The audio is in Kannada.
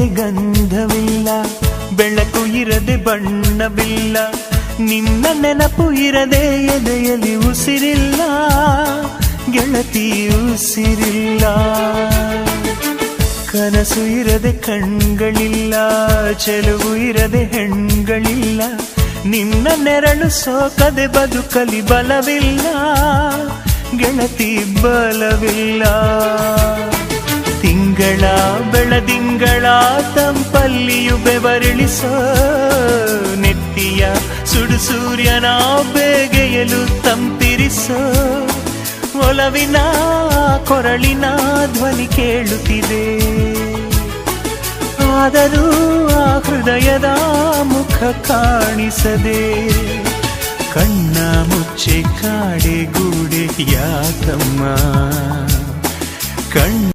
ಇರದೆ ಗಂಧವಿಲ್ಲ, ಬೆಳಕು ಇರದೆ ಬಣ್ಣವಿಲ್ಲ, ನಿನ್ನ ನೆನಪು ಇರದೆ ಎದೆಯಲ್ಲಿ ಉಸಿರಿಲ್ಲ, ಗೆಳತಿ ಉಸಿರಿಲ್ಲ. ಕನಸು ಇರದೆ ಕಣ್ಗಳಿಲ್ಲ, ಚೆಲುವು ಇರದೆ ಹೆಣ್ಗಳಿಲ್ಲ, ನಿನ್ನ ನೆರಳು ಸೋಕದೆ ಬದುಕಲಿ ಬಲವಿಲ್ಲ, ಗೆಳತಿ ಬಲವಿಲ್ಲ. ತಿಂಗಳ ಬೆಳದಿಂಗಳ ತಂಪಲ್ಲಿಯು ಬೆವರಿಳಿಸೋ, ನೆತ್ತಿಯ ಸುಡು ಸೂರ್ಯನ ಬೇಗೆಯಲು ತಂಪಿರಿಸೋ, ಒಲವಿನ ಕೊರಳಿನ ಧ್ವನಿ ಕೇಳುತ್ತಿದೆ, ಆದರೂ ಆ ಹೃದಯದ ಮುಖ ಕಾಣಿಸದೆ. ಕಣ್ಣ ಮುಚ್ಚೆ ಕಾಡೆ ಗೂಡೆ ಯಾಕಮ್ಮ, ಕಣ್ಣ